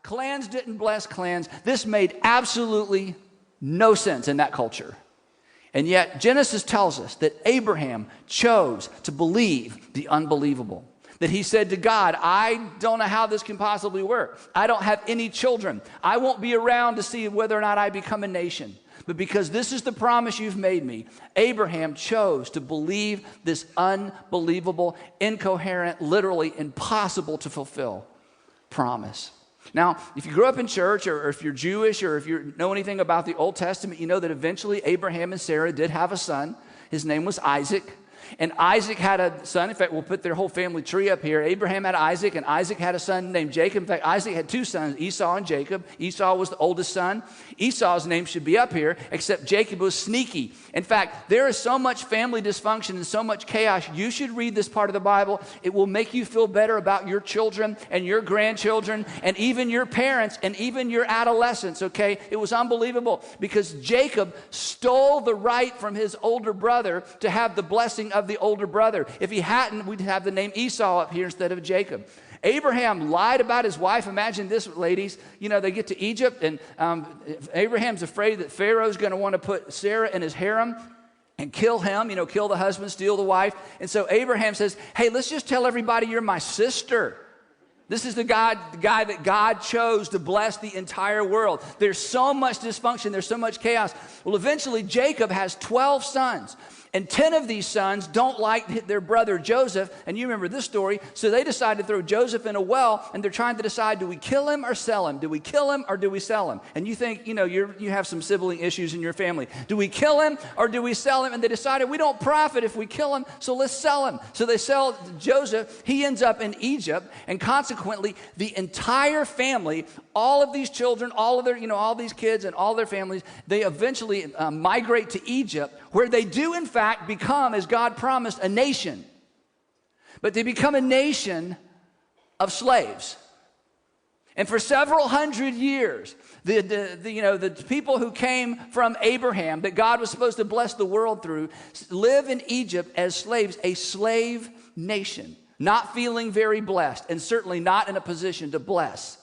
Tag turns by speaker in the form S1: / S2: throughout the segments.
S1: Clans didn't bless clans. This made absolutely no sense in that culture. And yet Genesis tells us that Abraham chose to believe the unbelievable. That he said to God, I don't know how this can possibly work. I don't have any children. I won't be around to see whether or not I become a nation. But because this is the promise you've made me, Abraham chose to believe this unbelievable, incoherent, literally impossible to fulfill promise. Now, if you grew up in church, or if you're Jewish, or if you know anything about the Old Testament, you know that eventually Abraham and Sarah did have a son. His name was Isaac. And Isaac had a son. In fact, we'll put their whole family tree up here. Abraham had Isaac, and Isaac had a son named Jacob. In fact, Isaac had two sons, Esau and Jacob. Esau was the oldest son. Esau's name should be up here, except Jacob was sneaky. In fact, there is so much family dysfunction and so much chaos. You should read this part of the Bible. It will make you feel better about your children and your grandchildren and even your parents and even your adolescents, okay? It was unbelievable because Jacob stole the right from his older brother to have the blessing of the older brother. If he hadn't, we'd have the name Esau up here instead of Jacob. Abraham lied about his wife. Imagine this, ladies. You know, they get to Egypt, and Abraham's afraid that Pharaoh's going to want to put Sarah in his harem and kill him, you know, kill the husband, steal the wife. And so Abraham says, hey, let's just tell everybody you're my sister. This is the guy that God chose to bless the entire world. There's so much dysfunction. There's so much chaos. Well, eventually, Jacob has 12 sons. And 10 of these sons don't like their brother Joseph. And you remember this story. So they decide to throw Joseph in a well. And they're trying to decide, do we kill him or sell him? Do we kill him or do we sell him? And you think, you know, you have some sibling issues in your family. Do we kill him or do we sell him? And they decided we don't profit if we kill him, so let's sell him. So they sell Joseph. He ends up in Egypt. And consequently, the entire family, all of these children, all of their, you know, all these kids and all their families, they eventually migrate to Egypt, where they do, in fact, become, as God promised, a nation. But they become a nation of slaves. And for several hundred years, the people who came from Abraham, that God was supposed to bless the world through, live in Egypt as slaves, a slave nation, not feeling very blessed, and certainly not in a position to bless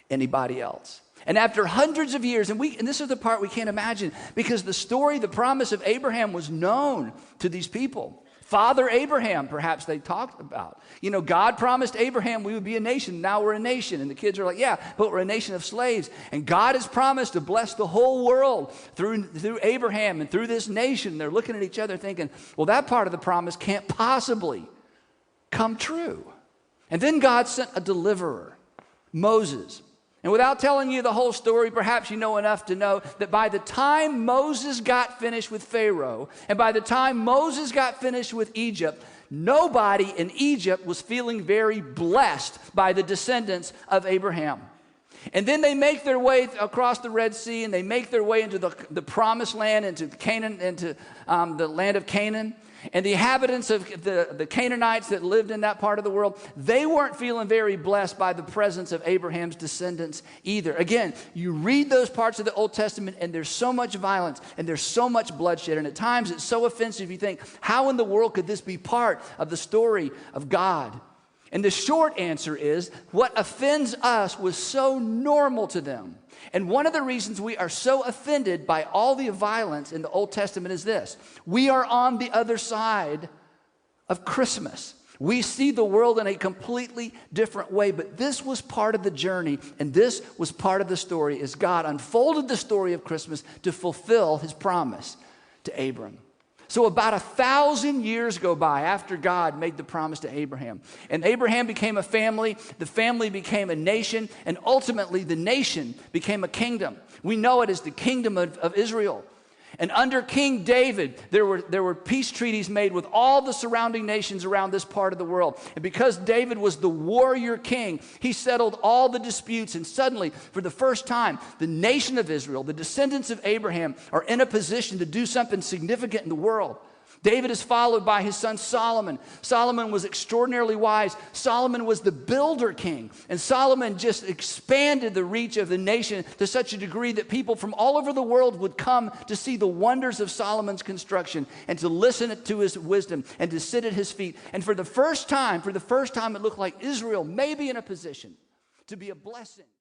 S1: anybody else. And after hundreds of years, and this is the part we can't imagine, because the story, the promise of Abraham was known to these people. Father Abraham, perhaps they talked about. You know, God promised Abraham we would be a nation. Now we're a nation. And the kids are like, yeah, but we're a nation of slaves. And God has promised to bless the whole world through Abraham and through this nation. They're looking at each other thinking, well, that part of the promise can't possibly come true. And then God sent a deliverer, Moses. And without telling you the whole story, perhaps you know enough to know that by the time Moses got finished with Pharaoh, and by the time Moses got finished with Egypt, nobody in Egypt was feeling very blessed by the descendants of Abraham. And then they make their way across the Red Sea, and they make their way into the promised land, into Canaan, into the land of Canaan. And the inhabitants of the Canaanites that lived in that part of the world, they weren't feeling very blessed by the presence of Abraham's descendants either. Again, you read those parts of the Old Testament, and there's so much violence, and there's so much bloodshed, and at times it's so offensive. You think, how in the world could this be part of the story of God? And the short answer is, what offends us was so normal to them. And one of the reasons we are so offended by all the violence in the Old Testament is this: we are on the other side of Christmas. We see the world in a completely different way, but this was part of the journey, and this was part of the story as God unfolded the story of Christmas to fulfill his promise to Abram. So about 1,000 years go by after God made the promise to Abraham. And Abraham became a family, the family became a nation, and ultimately the nation became a kingdom. We know it as the kingdom of Israel. And under King David, there were peace treaties made with all the surrounding nations around this part of the world. And because David was the warrior king, he settled all the disputes. And suddenly, for the first time, the nation of Israel, the descendants of Abraham, are in a position to do something significant in the world. David is followed by his son Solomon. Solomon was extraordinarily wise. Solomon was the builder king. And Solomon just expanded the reach of the nation to such a degree that people from all over the world would come to see the wonders of Solomon's construction and to listen to his wisdom and to sit at his feet. And for the first time, it looked like Israel may be in a position to be a blessing.